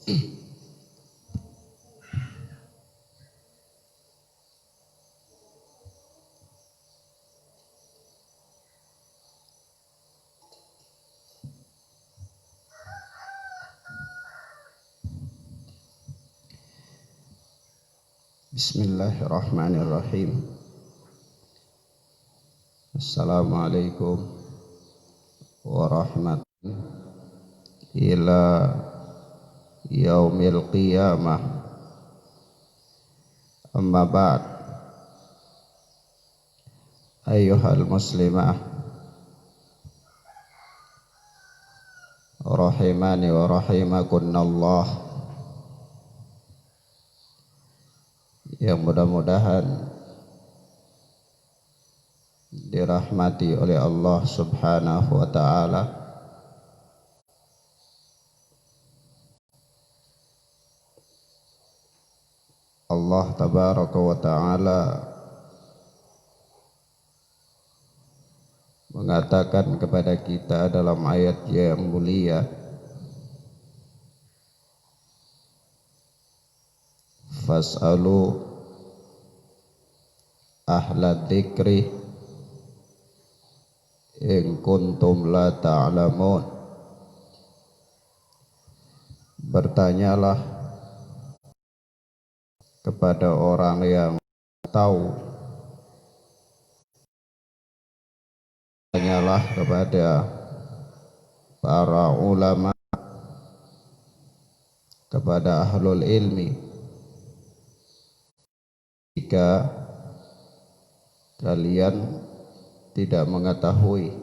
Bismillahirrahmanirrahim. Assalamualaikum warahmatullahi ila yaumil qiyamah. Amma ba'd. Ayyuhal muslimah rahimani wa rahimakunallah. Yang mudah-mudahan dirahmati oleh Allah Subhanahu wa ta'ala. Allah tabaraka wa ta'ala mengatakan kepada kita dalam ayat yang mulia, fas'alu ahla dzikri in kuntum la ta'lamun. Bertanyalah kepada orang yang tahu, tanyalah kepada para ulama, kepada ahlul ilmi, jika kalian tidak mengetahui.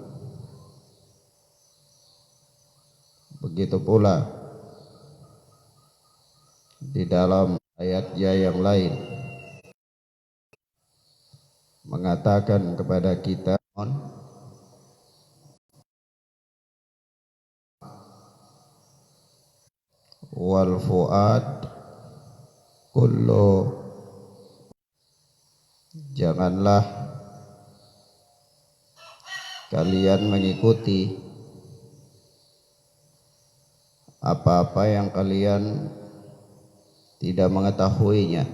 Begitu pula di dalam ayatnya yang lain mengatakan kepada kita, wal fuad kullu, janganlah kalian mengikuti apa-apa yang kalian tidak mengetahuinya.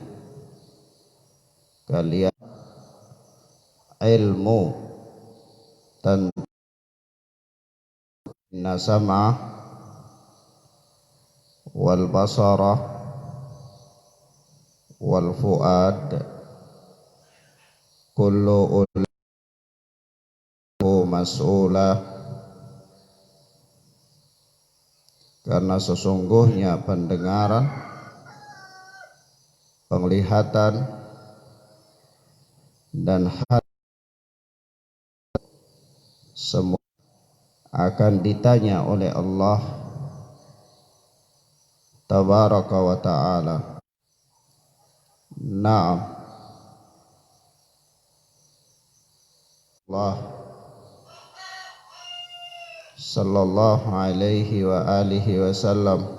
Kalian ilmu tentang nasama wal basara wal fuad kullu mas'ulah, karena sesungguhnya pendengaran, penglihatan dan hati semua akan ditanya oleh Allah tabaraka wa ta'ala. Naam, Allah sallallahu alaihi wa alihi wasallam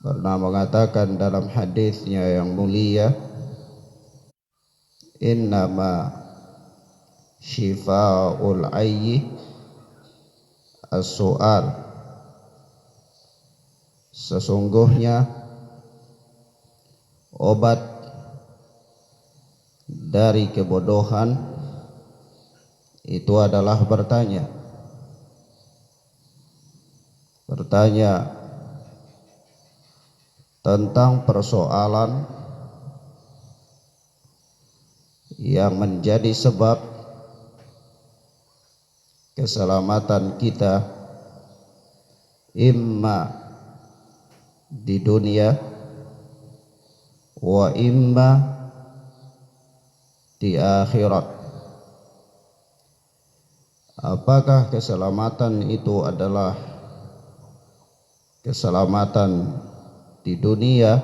pernah mengatakan dalam hadisnya yang mulia, innama shifa'ul ayyi as-su'al, sesungguhnya obat dari kebodohan itu adalah bertanya. Bertanya tentang persoalan yang menjadi sebab keselamatan kita, imma di dunia wa imma di akhirat. Apakah keselamatan itu adalah keselamatan di dunia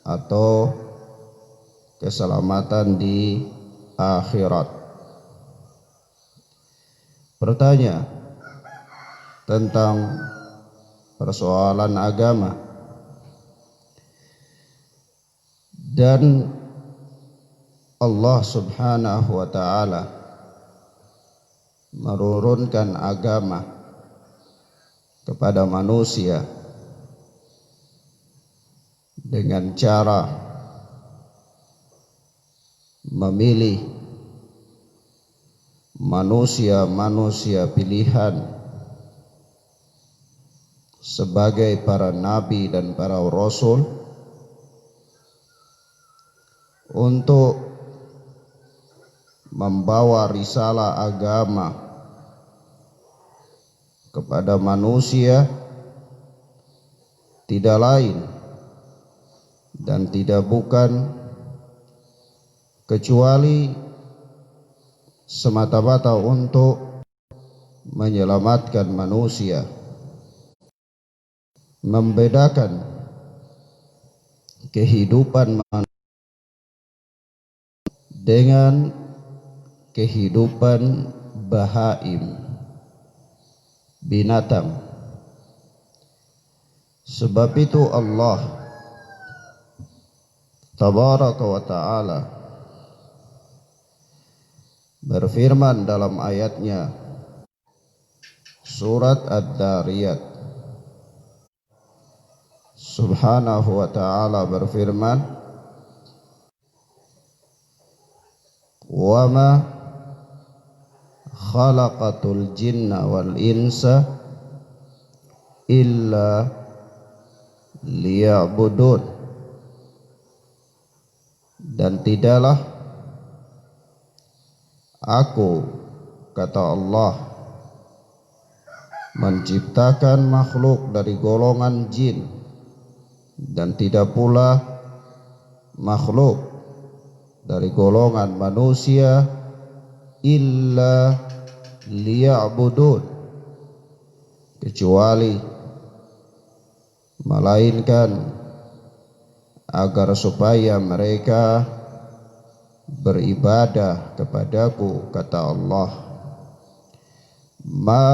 atau keselamatan di akhirat? Bertanya tentang persoalan agama, dan Allah Subhanahu wa ta'ala menurunkan agama kepada manusia dengan cara memilih manusia-manusia pilihan sebagai para nabi dan para rasul untuk membawa risalah agama kepada manusia, tidak lain dan tidak bukan kecuali semata-mata untuk menyelamatkan manusia, membedakan kehidupan manusia dengan kehidupan bahaim, binatang. Sebab itu Allah tabaraka wa ta'ala berfirman dalam ayatnya surat Ad-Dariyat. Subhanahu wa ta'ala berfirman, wa ma khalaqatul jinna wal insa illa liya'budun. Dan tidaklah aku, kata Allah, menciptakan makhluk dari golongan jin, dan tidak pula makhluk dari golongan manusia illa liya'budun, kecuali melainkan agar supaya mereka beribadah kepadaku, kata Allah. Ma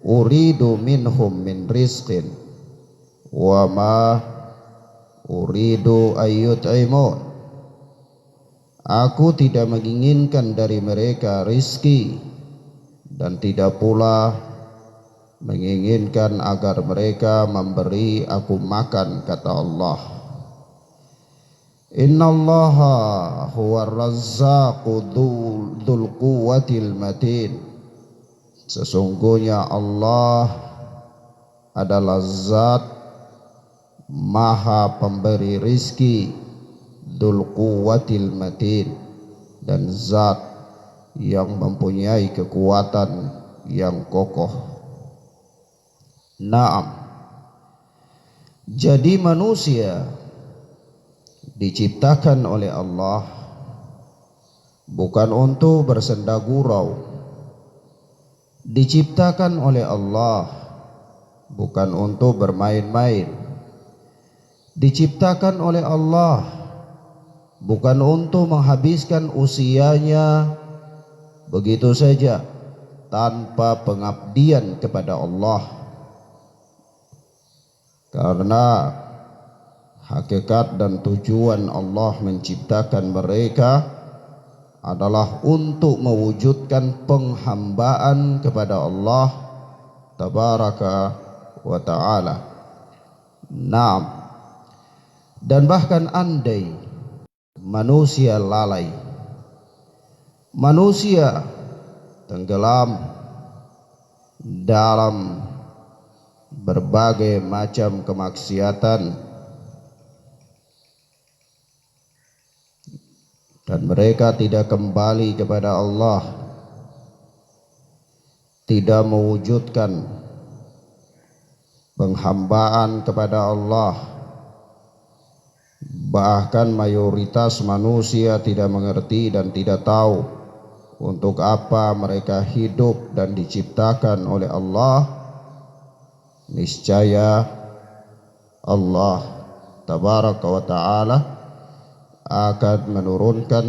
uridu minhum min rizqin wa ma uridu ayyut'imun. Aku tidak menginginkan dari mereka rizki dan tidak pula menginginkan agar mereka memberi aku makan, kata Allah. Innallaha huwar razzaqu dzul quwwatil matin. Sesungguhnya Allah adalah zat maha pemberi rizki, dzul quwwatil matin, dan zat yang mempunyai kekuatan yang kokoh. Naam. Jadi manusia diciptakan oleh Allah bukan untuk bersenda gurau, diciptakan oleh Allah bukan untuk bermain-main, diciptakan oleh Allah bukan untuk menghabiskan usianya begitu saja tanpa pengabdian kepada Allah. Karena hakikat dan tujuan Allah menciptakan mereka adalah untuk mewujudkan penghambaan kepada Allah tabaraka wa ta'ala. Naam. Dan bahkan andai manusia lalai, manusia tenggelam dalam berbagai macam kemaksiatan dan mereka tidak kembali kepada Allah, tidak mewujudkan penghambaan kepada Allah, bahkan mayoritas manusia tidak mengerti dan tidak tahu untuk apa mereka hidup dan diciptakan oleh Allah, niscaya Allah tabaraka wa ta'ala akan menurunkan,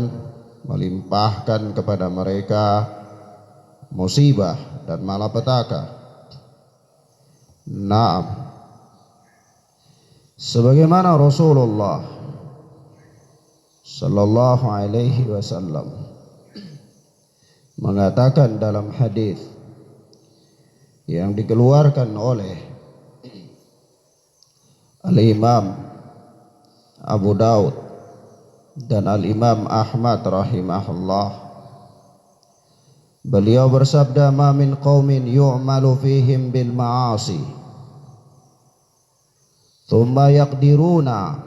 melimpahkan kepada mereka musibah dan malapetaka. Naam. Sebagaimana Rasulullah sallallahu alaihi wasallam mengatakan dalam hadis, yang dikeluarkan oleh Al-Imam Abu Daud dan Al-Imam Ahmad rahimahullah. Beliau bersabda, "Ma min qaumin yu'malu fihim bil ma'asi thumma yaqdiruna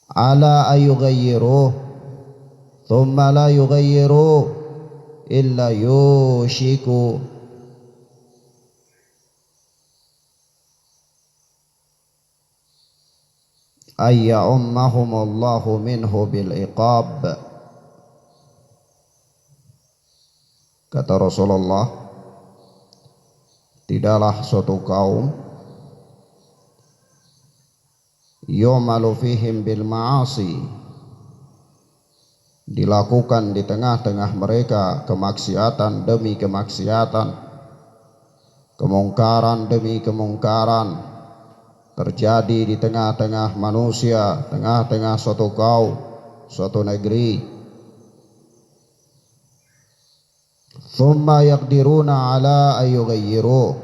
ala ayughayyiruh thumma la yughayyiru illa yushiku ayya ummahumullahu minhu bil iqab." Kata Rasulullah, tidaklah suatu kaum yu'malu fihim bil ma'asi, dilakukan di tengah-tengah mereka kemaksiatan demi kemaksiatan, kemungkaran demi kemungkaran, terjadi di tengah-tengah manusia, tengah-tengah suatu kaum, suatu negeri. Thumma yaqdiruna ala ayyughayyiru,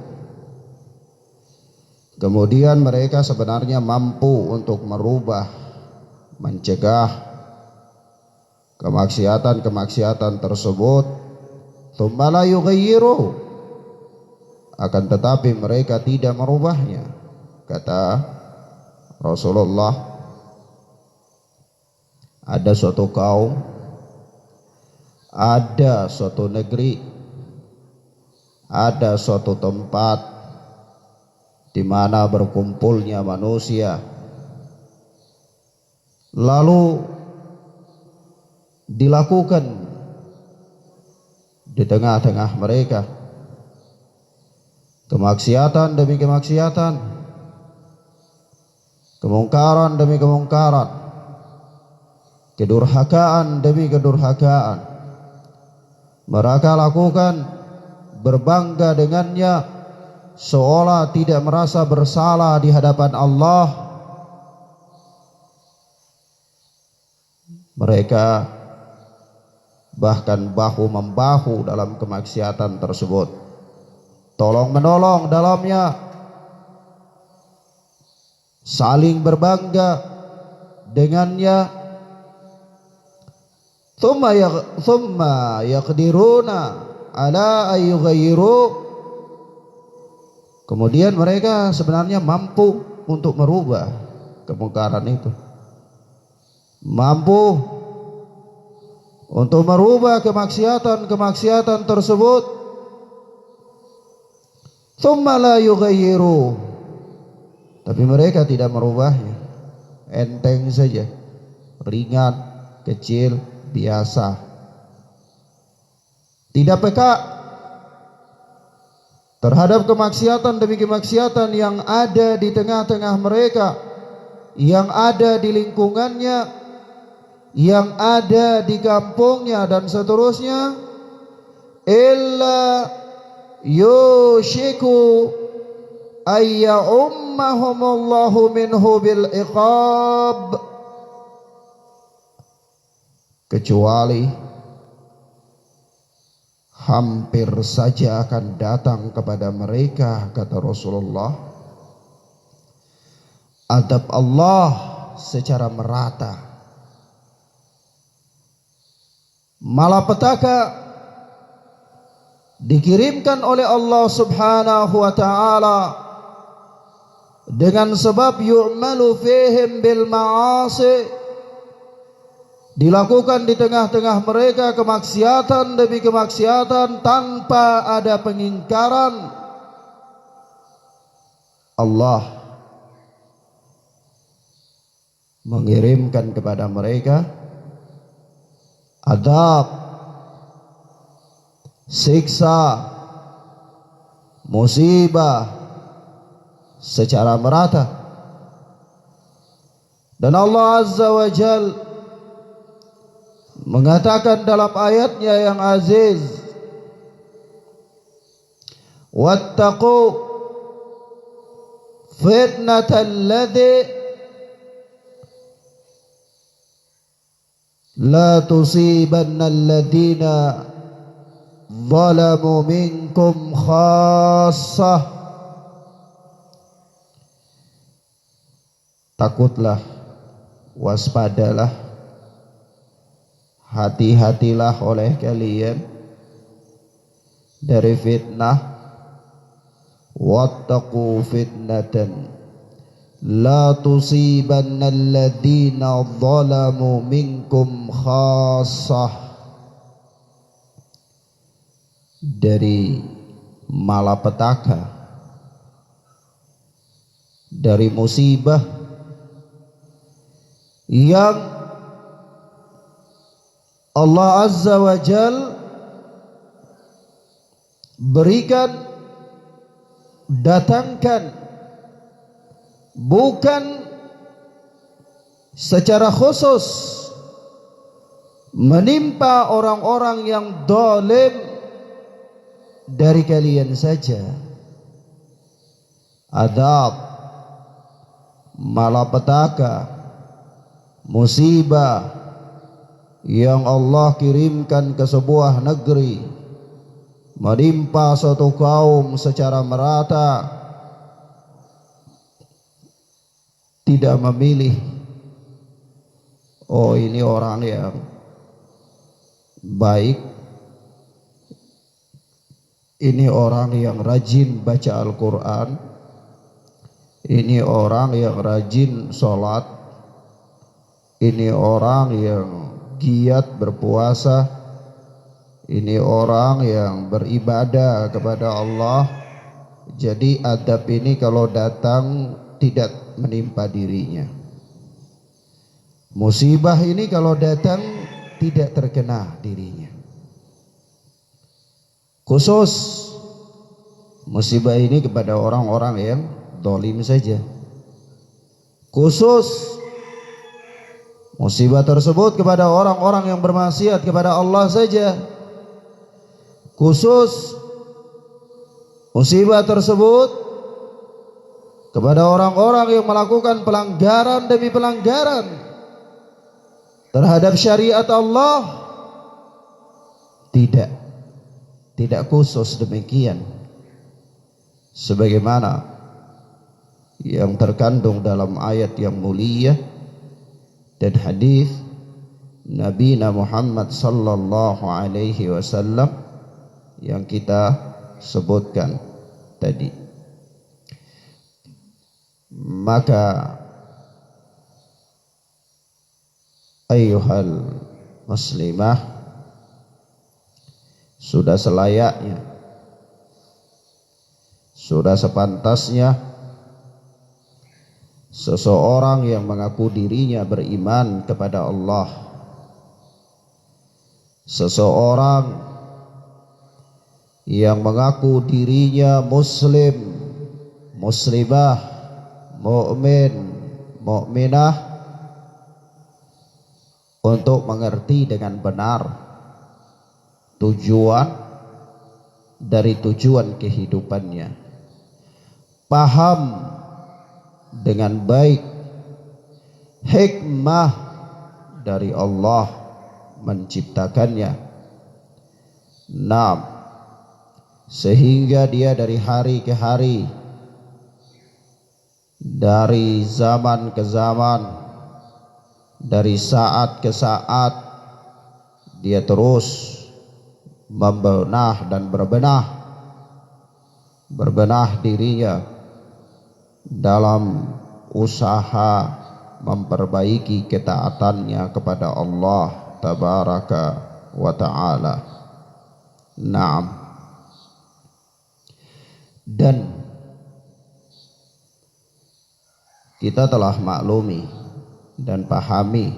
kemudian mereka sebenarnya mampu untuk merubah, mencegah kemaksiatan-kemaksiatan tersebut. Thumma la yughayyiru, akan tetapi mereka tidak merubahnya. Kata Rasulullah, ada suatu kaum, ada suatu negeri, ada suatu tempat di mana berkumpulnya manusia, lalu dilakukan di tengah-tengah mereka kemaksiatan demi kemaksiatan, kemungkaran demi kemungkaran, kedurhakaan demi kedurhakaan. Mereka lakukan berbangga dengannya, seolah tidak merasa bersalah di hadapan Allah. Mereka bahkan bahu-membahu dalam kemaksiatan tersebut, tolong menolong dalamnya, saling berbangga dengannya. Thumma yaqdiruna ala ayyughayyiru, kemudian mereka sebenarnya mampu untuk merubah kemungkaran itu, mampu untuk merubah kemaksiatan-kemaksiatan tersebut. Thumma la yughayyiru, tapi mereka tidak merubahnya, enteng saja, ringan, kecil, biasa, tidak peka terhadap kemaksiatan demi kemaksiatan yang ada di tengah-tengah mereka, yang ada di lingkungannya, yang ada di kampungnya dan seterusnya. Illa yushiku ayya ummahumullahu minhu bil iqab, kecuali hampir saja akan datang kepada mereka, kata Rasulullah, adab Allah secara merata, malapetaka dikirimkan oleh Allah Subhanahu wa ta'ala dengan sebab yu'malu fihim bil ma'asi, dilakukan di tengah-tengah mereka kemaksiatan demi kemaksiatan tanpa ada pengingkaran. Allah mengirimkan kepada mereka adab, siksa, musibah secara merata. Dan Allah Azza wa Jalla mengatakan dalam ayatnya yang aziz, wattaqu fitnatal ladzi la tusibanna alladina zalamu minkum khassah. Takutlah, waspadalah, hati-hatilah oleh kalian dari fitnah. Wattaqu fitnatan la tusibanna alladhina zalamu minkum khassah. Dari malapetaka, dari musibah yang Allah Azza wa Jal berikan, datangkan, bukan secara khusus menimpa orang-orang yang zalim dari kalian saja. Adab, malapetaka, musibah yang Allah kirimkan ke sebuah negeri menimpa suatu kaum secara merata, tidak memilih, oh ini orang yang baik, ini orang yang rajin baca Al-Quran, ini orang yang rajin sholat, ini orang yang giat berpuasa, ini orang yang beribadah kepada Allah. Jadi adab ini kalau datang tidak menimpa dirinya. Musibah ini kalau datang tidak terkena dirinya. Khusus musibah ini kepada orang-orang yang zalim saja. Khusus musibah tersebut kepada orang-orang yang bermaksiat kepada Allah saja. Khusus musibah tersebut kepada orang-orang yang melakukan pelanggaran demi pelanggaran terhadap syariat Allah. Tidak khusus demikian, sebagaimana yang terkandung dalam ayat yang mulia dan hadis Nabi Muhammad sallallahu alaihi wasallam yang kita sebutkan tadi. Maka ayyuhal muslimah, sudah selayaknya, sudah sepantasnya seseorang yang mengaku dirinya beriman kepada Allah, seseorang yang mengaku dirinya muslim, muslimah, mukmin, mukminah, untuk mengerti dengan benar tujuan dari tujuan kehidupannya, paham dengan baik hikmah dari Allah menciptakannya. Sehingga dia dari hari ke hari, dari zaman ke zaman, dari saat ke saat, dia terus membenah dan berbenah dirinya dalam usaha memperbaiki ketaatannya kepada Allah tabaraka wa ta'ala. Dan kita telah maklumi dan pahami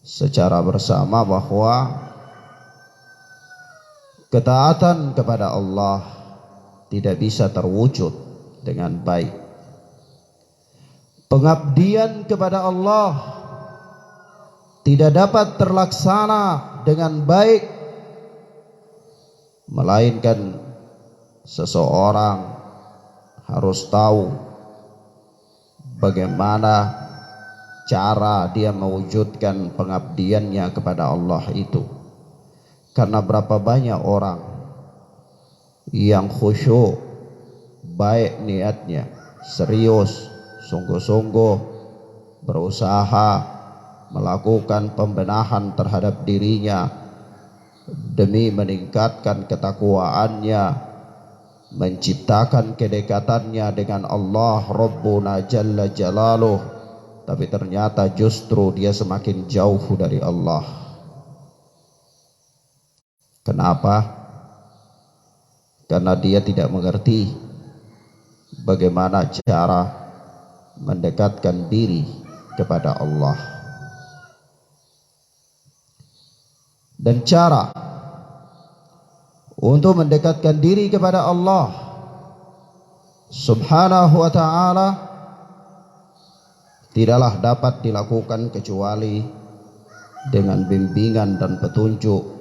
secara bersama bahwa ketaatan kepada Allah tidak bisa terwujud dengan baik. Pengabdian kepada Allah tidak dapat terlaksana dengan baik, melainkan seseorang harus tahu bagaimana cara dia mewujudkan pengabdiannya kepada Allah itu. Karena berapa banyak orang yang khusyuk, baik niatnya, serius, sungguh-sungguh berusaha melakukan pembenahan terhadap dirinya demi meningkatkan ketakwaannya, menciptakan kedekatannya dengan Allah Rabbuna Jalla Jalaluh, tapi ternyata justru dia semakin jauh dari Allah. Kenapa? Karena dia tidak mengerti bagaimana cara mendekatkan diri kepada Allah. Dan cara untuk mendekatkan diri kepada Allah Subhanahu wa ta'ala tidaklah dapat dilakukan kecuali dengan bimbingan dan petunjuk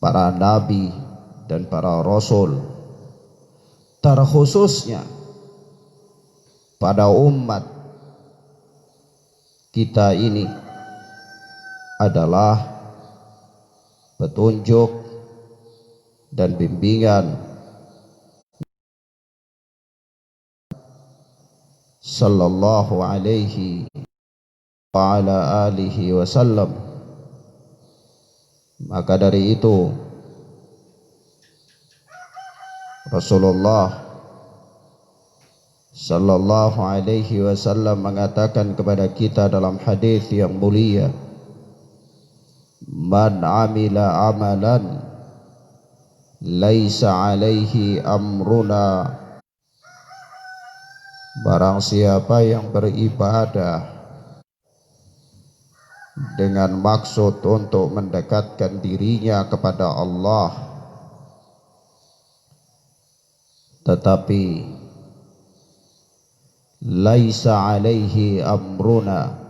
para nabi dan para rasul, terkhususnya pada umat kita ini adalah petunjuk dan bimbingan sallallahu alaihi wa ala alihi wasallam. Maka dari itu Rasulullah sallallahu alaihi wasallam mengatakan kepada kita dalam hadis yang mulia, man amila amalan laisa alaihi amruna, barang siapa yang beribadah dengan maksud untuk mendekatkan dirinya kepada Allah tetapi laisa alaihi amruna,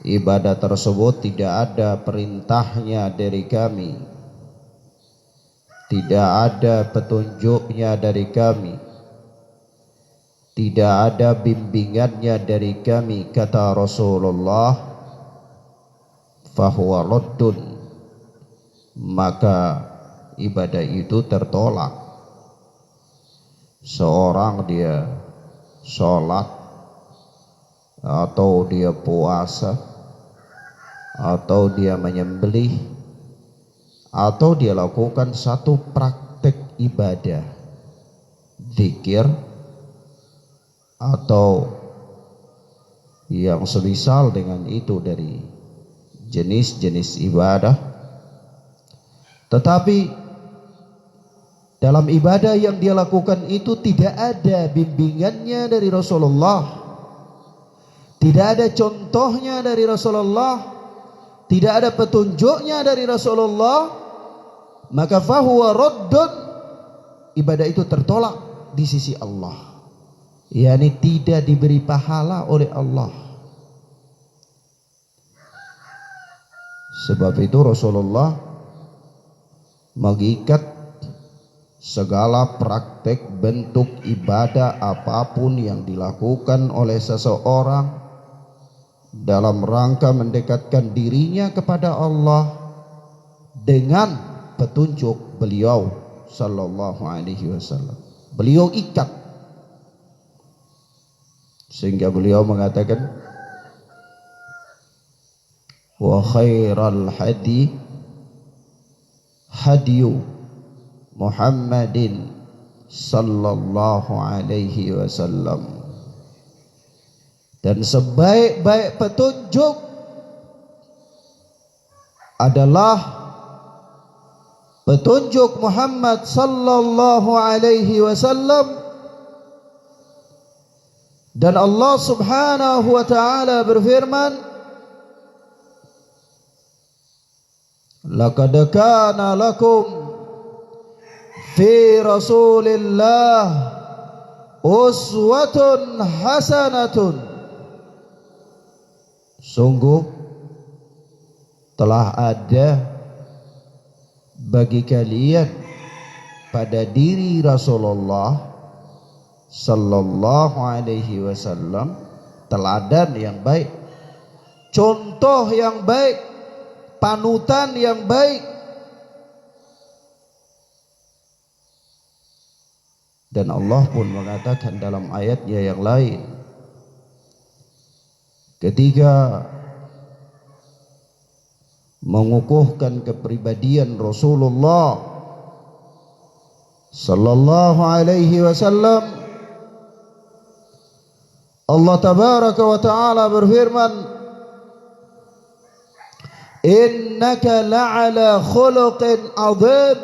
ibadah tersebut tidak ada perintahnya dari kami, tidak ada petunjuknya dari kami, tidak ada bimbingannya dari kami, kata Rasulullah, fahuwa raddun, maka ibadah itu tertolak. Seorang dia sholat, atau dia puasa, atau dia menyembelih, atau dia lakukan satu praktek ibadah, zikir, atau yang semisal dengan itu dari jenis-jenis ibadah, tetapi dalam ibadah yang dia lakukan itu tidak ada bimbingannya dari Rasulullah, tidak ada contohnya dari Rasulullah, tidak ada petunjuknya dari Rasulullah, maka fahuwa raddun, ibadah itu tertolak di sisi Allah, yakni tidak diberi pahala oleh Allah. Sebab itu Rasulullah mengikat segala praktek bentuk ibadah apapun yang dilakukan oleh seseorang dalam rangka mendekatkan dirinya kepada Allah dengan petunjuk beliau sallallahu alaihi wasallam. Beliau ikat sehingga beliau mengatakan wa khairal hadi hadiyu Muhammadin sallallahu alaihi wasallam, dan sebaik-baik petunjuk adalah petunjuk Muhammad sallallahu alaihi wasallam. Dan Allah subhanahu wa ta'ala berfirman, laqad kana lakum fi Rasulillah uswatun hasanatun, sungguh telah ada bagi kalian pada diri Rasulullah sallallahu alaihi wasallam teladan yang baik, contoh yang baik, panutan yang baik. Dan Allah pun mengatakan dalam ayatnya yang lain, ketika mengukuhkan kepribadian Rasulullah sallallahu alaihi wasallam, Allah tabaraka wa taala berfirman, innaka la'ala khuluqin adzim,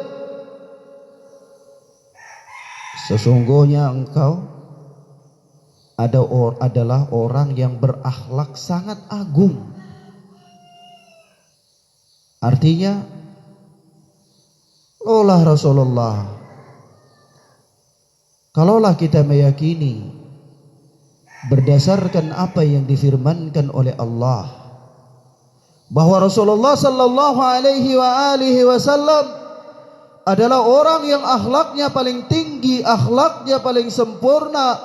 sesungguhnya engkau adalah orang yang berakhlak sangat agung. Artinya, oleh Rasulullah, kalaulah kita meyakini berdasarkan apa yang difirmankan oleh Allah, bahwa Rasulullah sallallahu alaihi wasallam adalah orang yang akhlaknya paling tinggi, akhlaknya paling sempurna,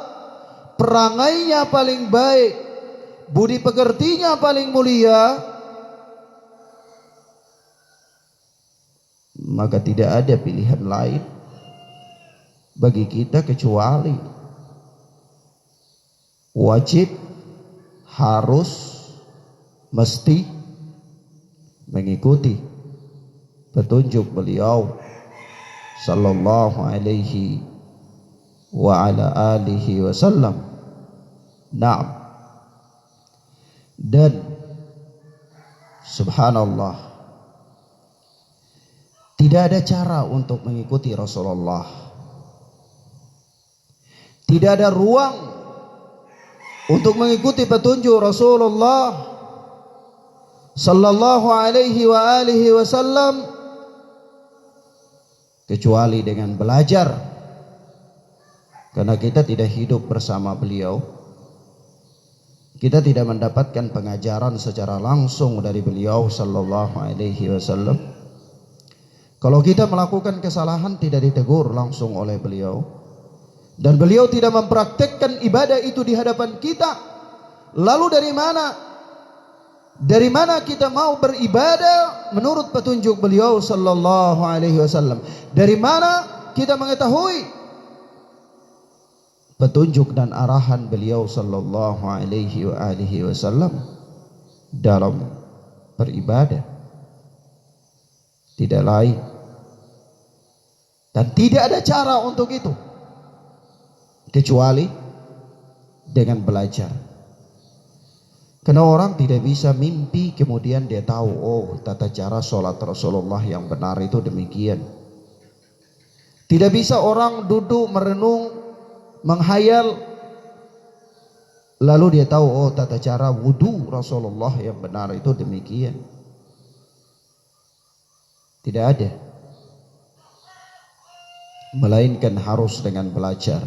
perangainya paling baik, budi pekertinya paling mulia, maka tidak ada pilihan lain bagi kita kecuali wajib, harus, mesti mengikuti petunjuk beliau sallallahu alaihi wa ala alihi wasallam. Naam. Dan subhanallah, tidak ada cara untuk mengikuti Rasulullah, tidak ada ruang untuk mengikuti petunjuk Rasulullah sallallahu alaihi wa alihi wasallam kecuali dengan belajar, karena kita tidak hidup bersama beliau, kita tidak mendapatkan pengajaran secara langsung dari beliau sallallahu alaihi wasallam. Kalau kita melakukan kesalahan tidak ditegur langsung oleh beliau, dan beliau tidak mempraktekkan ibadah itu di hadapan kita, lalu dari mana kita mau beribadah menurut petunjuk beliau sallallahu alaihi wasallam? Dari mana kita mengetahui petunjuk dan arahan beliau sallallahu alaihi wasallam dalam beribadah? Tidak lain dan tidak ada cara untuk itu kecuali dengan belajar. Karena orang tidak bisa mimpi kemudian dia tahu, oh tata cara sholat Rasulullah yang benar itu demikian. Tidak bisa orang duduk merenung, menghayal, lalu dia tahu, oh tata cara wudu Rasulullah yang benar itu demikian. Tidak ada, melainkan harus dengan belajar.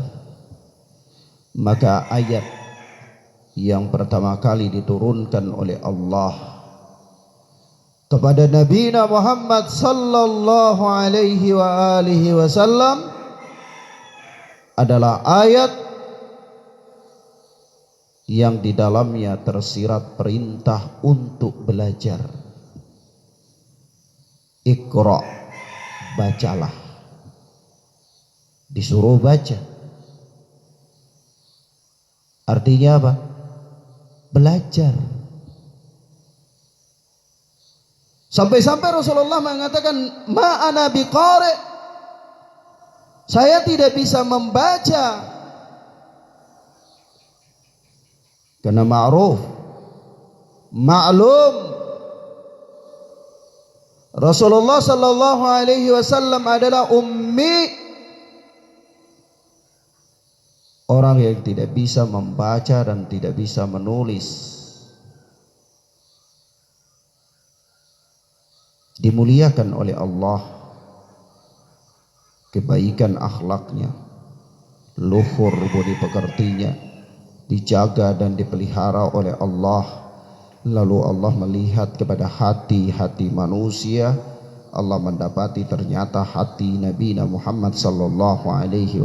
Maka ayat yang pertama kali diturunkan oleh Allah kepada Nabi Muhammad sallallahu alaihi wa alihi wasallam adalah ayat yang di dalamnya tersirat perintah untuk belajar. Iqra, bacalah, disuruh baca. Artinya apa? Belajar. Sampai-sampai Rasulullah mengatakan, ma ana biqari, saya tidak bisa membaca. Karena ma'ruf, maklum, Rasulullah sallallahu alaihi wasallam adalah ummi, orang yang tidak bisa membaca dan tidak bisa menulis. Dimuliakan oleh Allah kebaikan akhlaknya, luhur budi pekertinya, dijaga dan dipelihara oleh Allah. Lalu Allah melihat kepada hati-hati manusia, Allah mendapati ternyata hati Nabi Muhammad sallallahu alaihi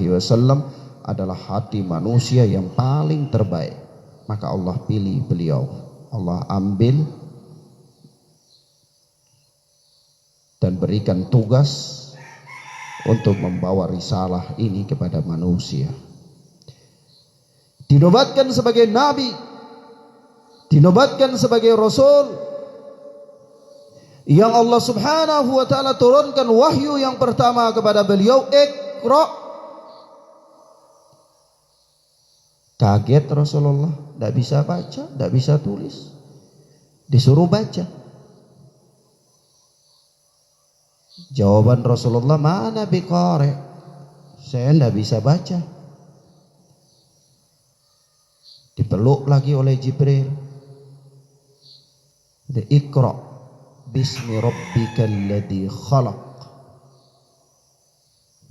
wasallam adalah hati manusia yang paling terbaik. Maka Allah pilih beliau, Allah ambil dan berikan tugas untuk membawa risalah ini kepada manusia. Dinobatkan sebagai nabi, dinobatkan sebagai rasul yang Allah Subhanahu wa taala turunkan wahyu yang pertama kepada beliau, Iqra. Kaget Rasulullah, tidak bisa baca, tidak bisa tulis, disuruh baca. Jawaban Rasulullah, mana biqari, saya tidak bisa baca. Dipeluk lagi oleh Jibril, Iqra bismi rabbikal ladzi khalaq,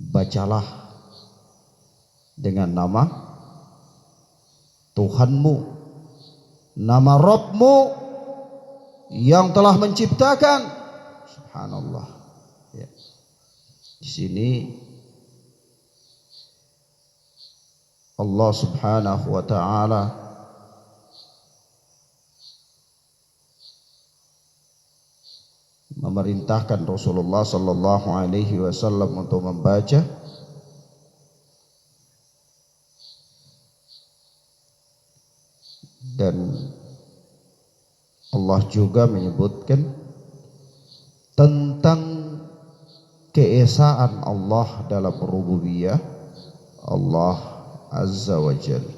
bacalah dengan nama Tuhanmu, nama Rabbmu yang telah menciptakan. Subhanallah. Ya. Di sini Allah Subhanahu wa taala memerintahkan Rasulullah sallallahu alaihi wasallam untuk membaca, dan Allah juga menyebutkan tentang keesaan Allah dalam rububiyah Allah Azza wa Jalla.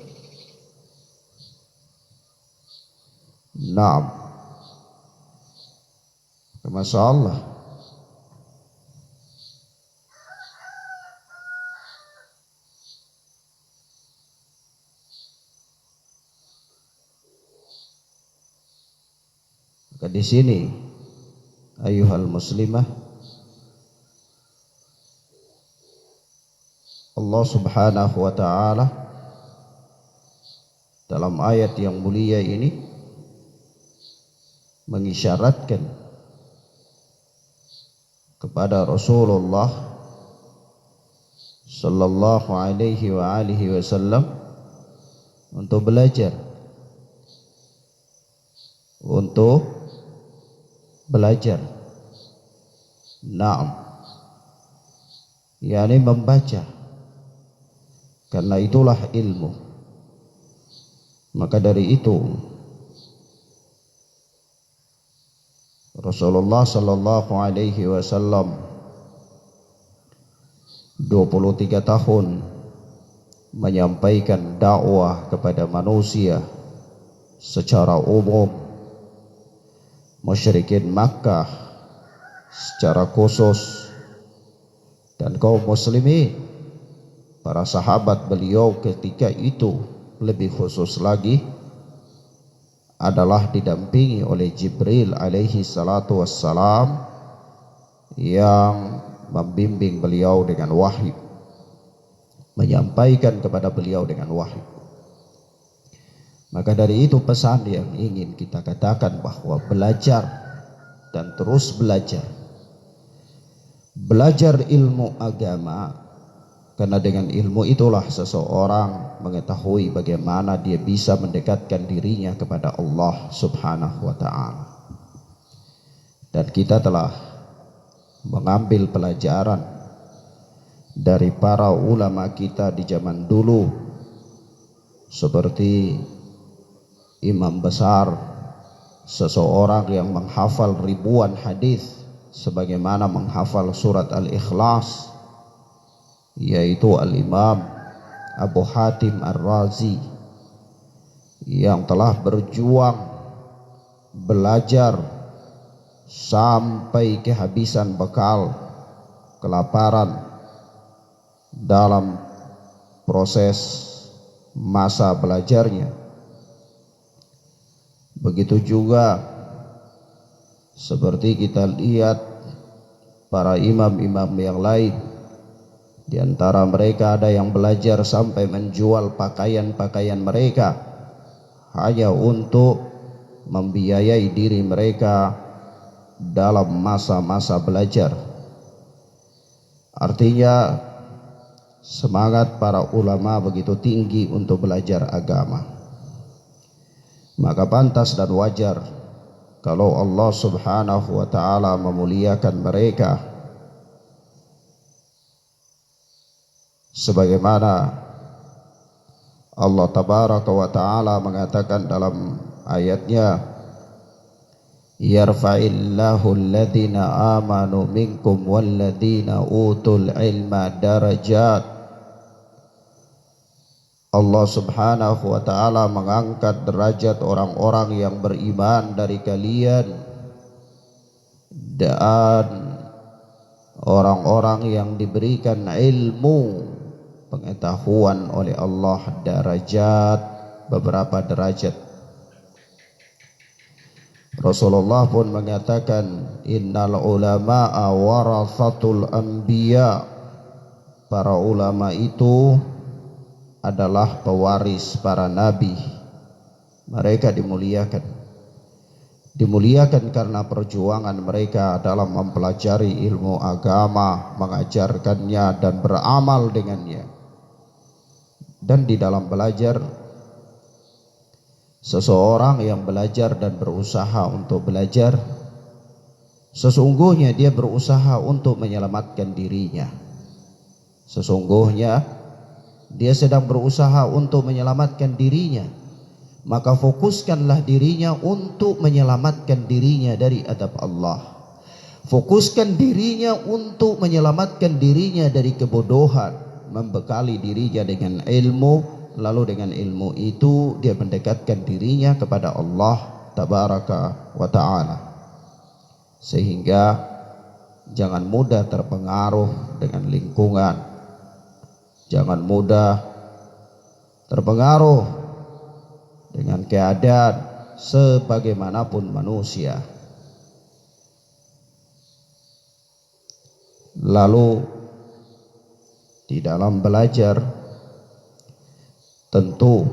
Naam, Masya Allah. Maka di sini ayuhal muslimah, Allah Subhanahu wa taala dalam ayat yang mulia ini mengisyaratkan kepada Rasulullah sallallahu alaihi wa alihi wasallam untuk belajar, Naam, yakni membaca, karena itulah ilmu. Maka dari itu Rasulullah sallallahu alaihi wasallam 23 tahun menyampaikan dakwah kepada manusia secara umum, musyrikin Makkah secara khusus, dan kaum muslimin, para sahabat beliau ketika itu lebih khusus lagi adalah didampingi oleh Jibril alaihi salatu wassalam yang membimbing beliau dengan wahyu, menyampaikan kepada beliau dengan wahyu. Maka dari itu pesan yang ingin kita katakan bahwa belajar dan terus belajar ilmu agama, karena dengan ilmu itulah seseorang mengetahui bagaimana dia bisa mendekatkan dirinya kepada Allah Subhanahu wa ta'ala. Dan kita telah mengambil pelajaran dari para ulama kita di zaman dulu, seperti imam besar, seseorang yang menghafal ribuan hadis sebagaimana menghafal surat Al-Ikhlas, yaitu Al-Imam Abu Hatim Ar-Razi, yang telah berjuang belajar sampai kehabisan bekal, kelaparan dalam proses masa belajarnya. Begitu juga seperti kita lihat para imam-imam yang lain. Di antara mereka ada yang belajar sampai menjual pakaian-pakaian mereka hanya untuk membiayai diri mereka dalam masa-masa belajar. Artinya semangat para ulama begitu tinggi untuk belajar agama. Maka pantas dan wajar kalau Allah Subhanahu wa taala memuliakan mereka sebagaimana Allah tabaraka wa taala mengatakan dalam ayatnya, yarfa'illahu alladhina amanu minkum walladhina utul ilma darajat. Allah Subhanahu wa taala mengangkat derajat orang-orang yang beriman dari kalian dan orang-orang yang diberikan ilmu pengetahuan oleh Allah, darajat, beberapa derajat. Rasulullah pun mengatakan, innal ulama'a warathatul anbiya. Para ulama itu adalah pewaris para nabi. Mereka dimuliakan karena perjuangan mereka dalam mempelajari ilmu agama, mengajarkannya dan beramal dengannya. Dan di dalam belajar, seseorang yang belajar dan berusaha untuk belajar, sesungguhnya dia berusaha untuk menyelamatkan dirinya. Sesungguhnya dia sedang berusaha untuk menyelamatkan dirinya. Maka fokuskanlah dirinya untuk menyelamatkan dirinya dari adab Allah. Fokuskan dirinya untuk menyelamatkan dirinya dari kebodohan, membekali dirinya dengan ilmu, lalu dengan ilmu itu dia mendekatkan dirinya kepada Allah tabaraka wa ta'ala. Sehingga jangan mudah terpengaruh dengan lingkungan, jangan mudah terpengaruh dengan keadaan sebagaimanapun manusia. Lalu di dalam belajar tentu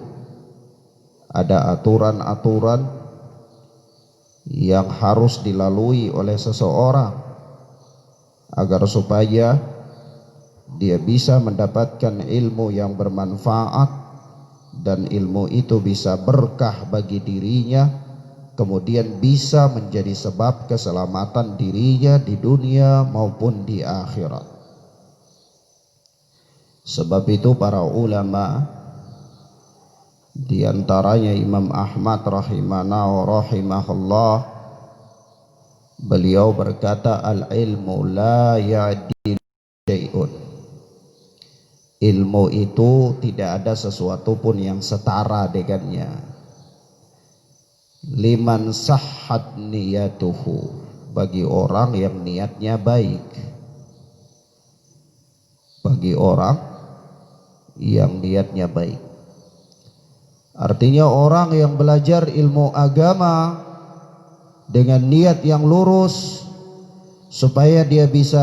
ada aturan-aturan yang harus dilalui oleh seseorang agar supaya dia bisa mendapatkan ilmu yang bermanfaat dan ilmu itu bisa berkah bagi dirinya, kemudian bisa menjadi sebab keselamatan dirinya di dunia maupun di akhirat. Sebab itu para ulama, di antaranya Imam Ahmad rahimahullah, beliau berkata, al-ilmu la ya'dil syai'un. Ilmu itu tidak ada sesuatu pun yang setara dengannya. Liman sahhat niyatuhu, bagi orang yang niatnya baik. Bagi orang yang niatnya baik. Artinya orang yang belajar ilmu agama dengan niat yang lurus supaya dia bisa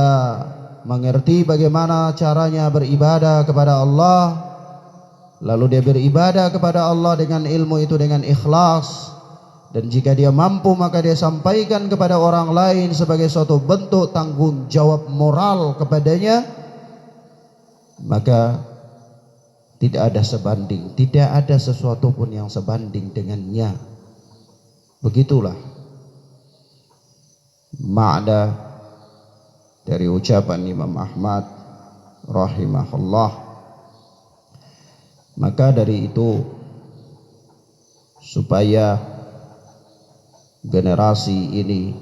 mengerti bagaimana caranya beribadah kepada Allah, lalu dia beribadah kepada Allah dengan ilmu itu dengan ikhlas, dan jika dia mampu maka dia sampaikan kepada orang lain sebagai suatu bentuk tanggung jawab moral kepadanya, maka tidak ada sebanding, tidak ada sesuatu pun yang sebanding dengannya. Begitulah makna dari ucapan Imam Ahmad rahimahullah. Maka dari itu, supaya generasi ini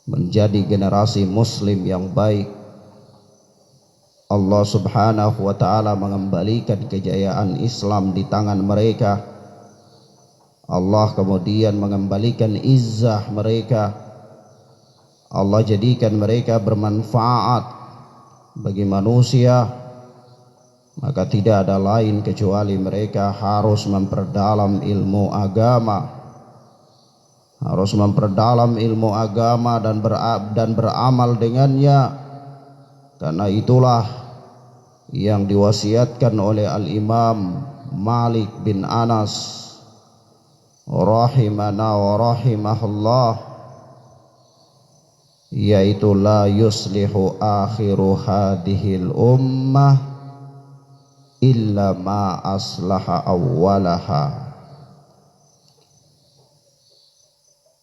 menjadi generasi muslim yang baik, Allah Subhanahu wa ta'ala mengembalikan kejayaan Islam di tangan mereka. Allah kemudian mengembalikan izzah mereka. Allah jadikan mereka bermanfaat bagi manusia. Maka tidak ada lain kecuali mereka harus memperdalam ilmu agama, harus memperdalam ilmu agama dan beramal dengannya. Karena itulah yang diwasiatkan oleh Al-Imam Malik bin Anas rahimana wa rahimahullah, yaitu la yuslihu akhiru hadhil ummah illa ma aslaha awwalaha.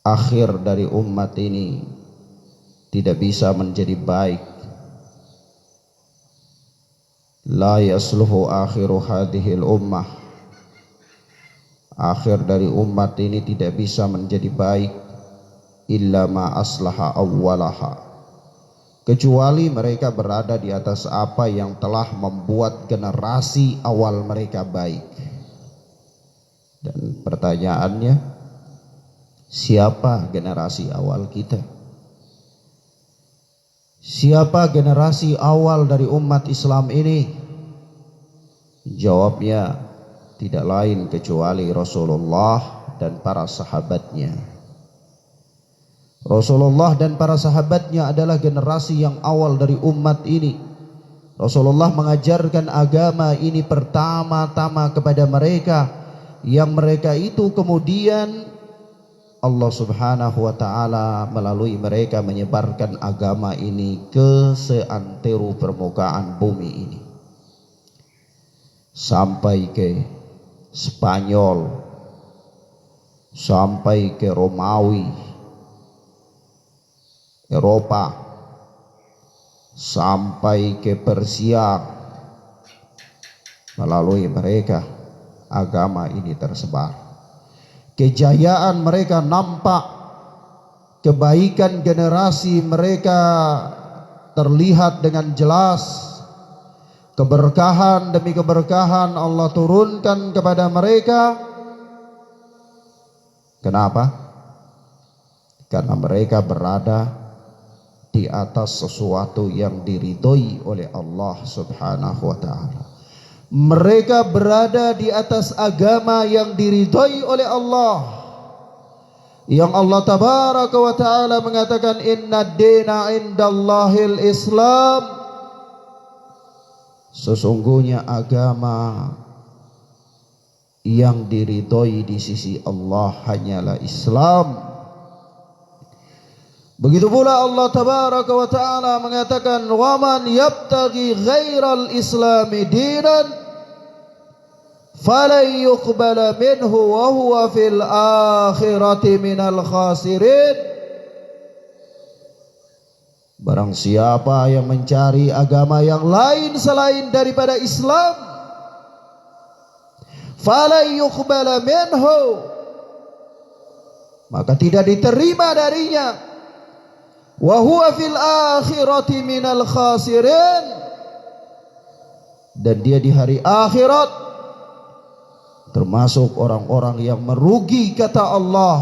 akhir dari umat ini tidak bisa menjadi baik. La yasluhu akhiru hadhil ummah, akhir dari umat ini tidak bisa menjadi baik illa ma aslaha awwalaha, kecuali mereka berada di atas apa yang telah membuat generasi awal mereka baik. Dan pertanyaannya, siapa generasi awal kita? Siapa generasi awal dari umat Islam ini? Jawabnya tidak lain kecuali Rasulullah dan para sahabatnya. Rasulullah dan para sahabatnya adalah generasi yang awal dari umat ini. Rasulullah mengajarkan agama ini pertama-tama kepada mereka, yang mereka itu kemudian Allah subhanahu wa ta'ala melalui mereka menyebarkan agama ini ke seantero permukaan bumi ini, sampai ke Spanyol, sampai ke Romawi, Eropa, sampai ke Persia. Melalui mereka agama ini tersebar. Kejayaan mereka nampak, kebaikan generasi mereka terlihat dengan jelas. Keberkahan demi keberkahan Allah turunkan kepada mereka. Kenapa? Karena mereka berada di atas sesuatu yang diridhoi oleh Allah subhanahu wa ta'ala. Mereka berada di atas agama yang diridhoi oleh Allah, yang Allah tabaraka wa ta'ala mengatakan inna dina indallahil Islam, sesungguhnya agama yang diridhoi di sisi Allah hanyalah Islam. Begitu pula Allah tabaraka wa ta'ala mengatakan wa man yabtaghi ghairal islami dinan falan yuqbala minhu wa huwa fil akhirati minal khasirin. Barang siapa yang mencari agama yang lain selain daripada Islam, falan yuqbala minhu, maka tidak diterima darinya, wa huwa fil akhirati minal khasirin, dan dia di hari akhirat termasuk orang-orang yang merugi, kata Allah.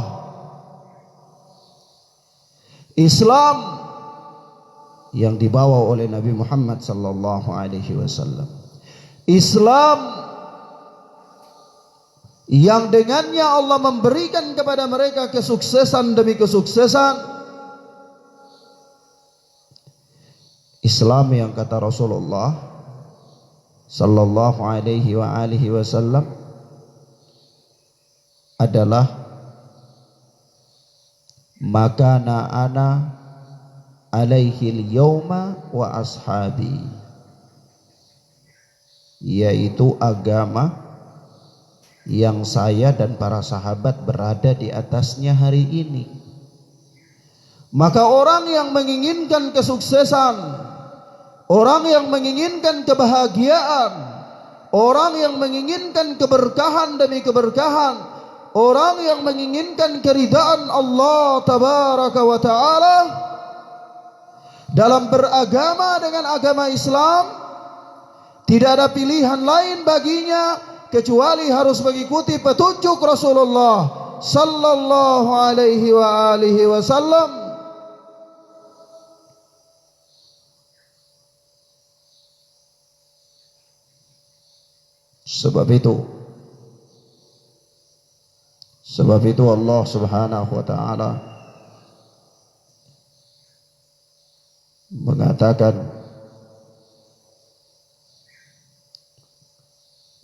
Islam yang dibawa oleh Nabi Muhammad sallallahu alaihi wasallam, Islam yang dengannya Allah memberikan kepada mereka kesuksesan demi kesuksesan, Islam yang kata Rasulullah sallallahu alaihi wasallam adalah makana ana alaihil yauma wa ashabi, yaitu agama yang saya dan para sahabat berada di atasnya hari ini. Maka orang yang menginginkan kesuksesan, orang yang menginginkan kebahagiaan, orang yang menginginkan keberkahan demi keberkahan, orang yang menginginkan keridaan Allah tabaraka wa ta'ala dalam beragama dengan agama Islam, tidak ada pilihan lain baginya kecuali harus mengikuti petunjuk Rasulullah sallallahu alaihi wasallam. Sebab itu Allah subhanahu wa ta'ala mengatakan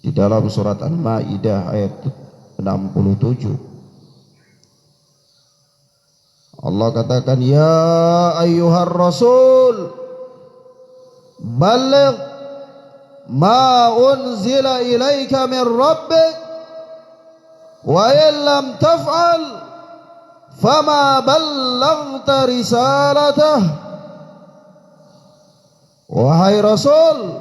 di dalam surat Al-Maidah ayat 67, Allah katakan ya ayyuhar rasul balligh ma unzila ilaika min rabbik wa in lam taf'al fama ballaghta risalatah. Wahai Rasul,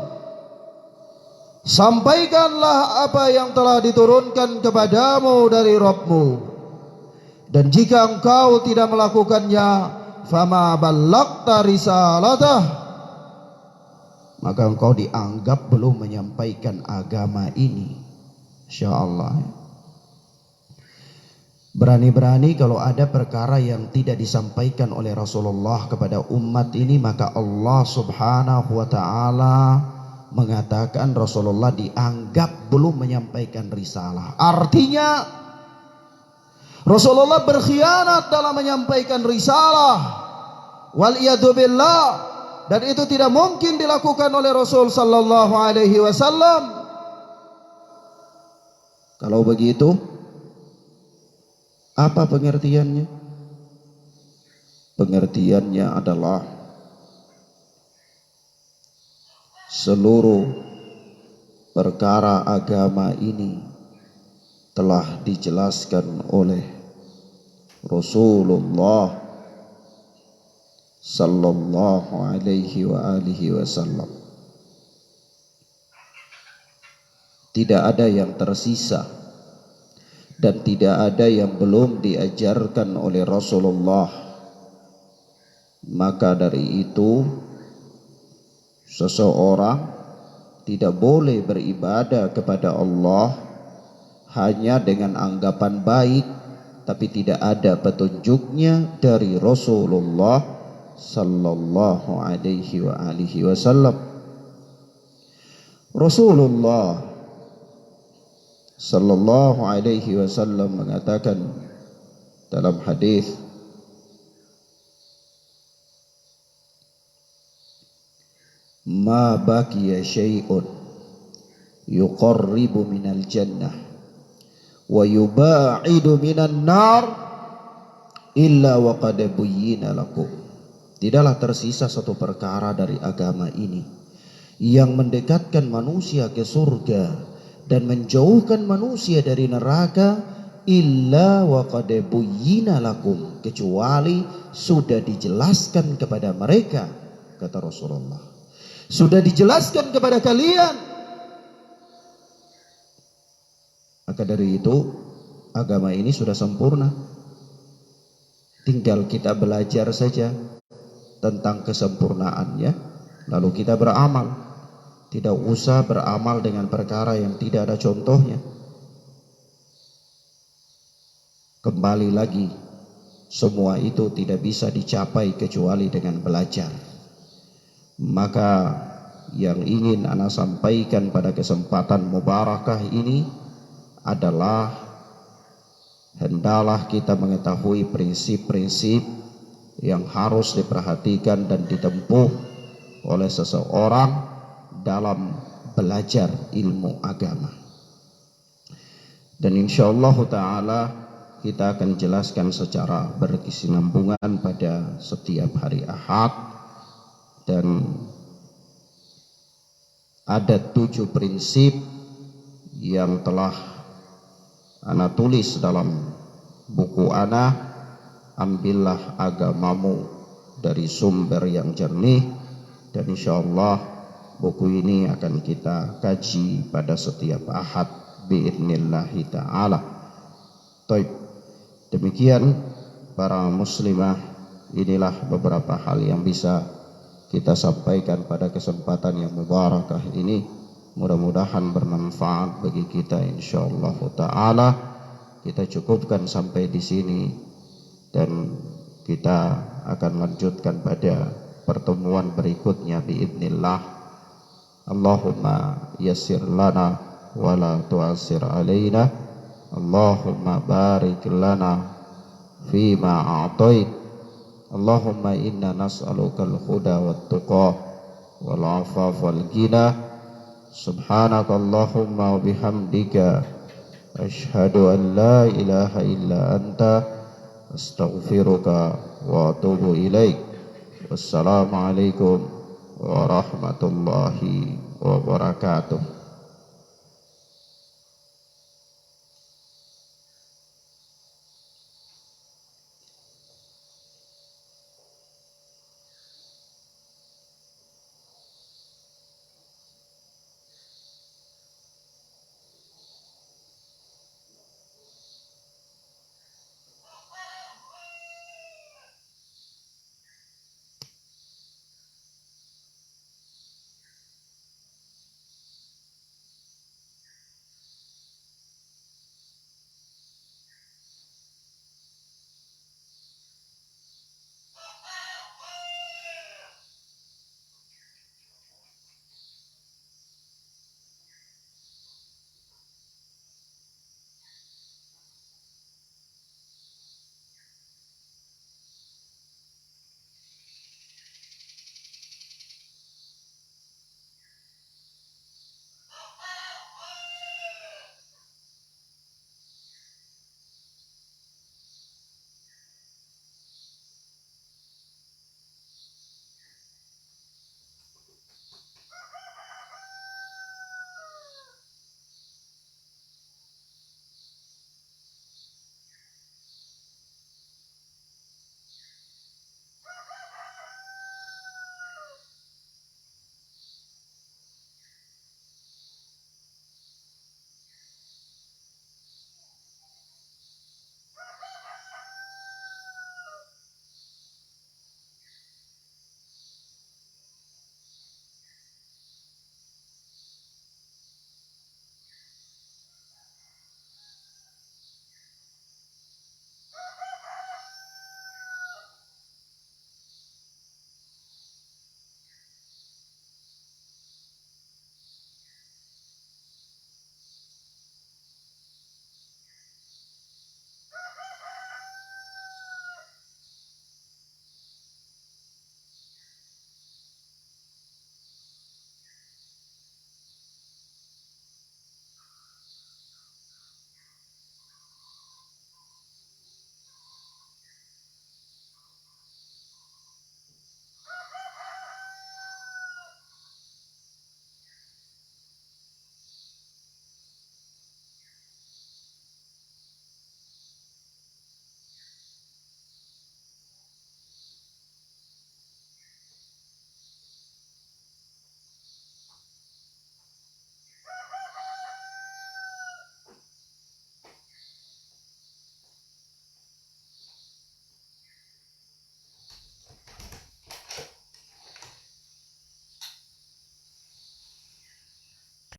sampaikanlah apa yang telah diturunkan kepadamu dari Rabbmu, dan jika engkau tidak melakukannya, fama ballaghta risalatah, maka engkau dianggap belum menyampaikan agama ini. Insyaallah. Berani-berani kalau ada perkara yang tidak disampaikan oleh Rasulullah kepada umat ini, maka Allah Subhanahu wa ta'ala mengatakan Rasulullah dianggap belum menyampaikan risalah. Artinya Rasulullah berkhianat dalam menyampaikan risalah. Wal'iyadu billah. Dan itu tidak mungkin dilakukan oleh Rasul sallallahu alaihi wasallam. Kalau begitu, apa pengertiannya? Pengertiannya adalah seluruh perkara agama ini telah dijelaskan oleh Rasulullah sallallahu alaihi wa alihi wasallam. Tidak ada yang tersisa dan tidak ada yang belum diajarkan oleh Rasulullah. Maka dari itu seseorang tidak boleh beribadah kepada Allah hanya dengan anggapan baik, tapi tidak ada petunjuknya dari Rasulullah sallallahu alaihi wa alihi wasallam. Rasulullah sallallahu alaihi wasallam mengatakan dalam hadis, ma baqiya syai'un yuqarribu minal jannah wa yuba'idu minan nar illa wa qad buyyina lakum. Tidaklah tersisa satu perkara dari agama ini yang mendekatkan manusia ke surga dan menjauhkan manusia dari neraka, illa wa qad buyyina lakum, kecuali sudah dijelaskan kepada mereka, kata Rasulullah. Sudah dijelaskan kepada kalian. Maka dari itu agama ini sudah sempurna. Tinggal kita belajar saja tentang kesempurnaannya, lalu kita beramal. Tidak usah beramal dengan perkara yang tidak ada contohnya. Kembali lagi, semua itu tidak bisa dicapai kecuali dengan belajar. Maka yang ingin ana sampaikan pada kesempatan mubarakah ini adalah hendaklah kita mengetahui prinsip-prinsip yang harus diperhatikan dan ditempuh oleh seseorang dalam belajar ilmu agama. Dan insyaallah ta'ala kita akan jelaskan secara berkesinambungan pada setiap hari Ahad. Dan ada 7 prinsip yang telah ana tulis dalam buku ana, ambillah agamamu dari sumber yang jernih. Dan insyaallah buku ini akan kita kaji pada setiap Ahad biidnillahi ta'ala. Taib. Demikian para muslimah, inilah beberapa hal yang bisa kita sampaikan pada kesempatan yang mubarakah ini. Mudah-mudahan bermanfaat bagi kita insyaallah ta'ala. Kita cukupkan sampai di sini dan kita akan lanjutkan pada pertemuan berikutnya biidnillah. Allahumma yassir lana wa la tu'assir alaina. Allahumma barik lana fima a'tait. Allahumma inna nas'aluka al-huda wat-tuqa wal 'afaf wal ghina. Subhanaka Allahumma wa bihamdika asyhadu an la ilaha illa anta astaghfiruka wa atubu ilaik. Wassalamualaikum warahmatullahi wabarakatuh.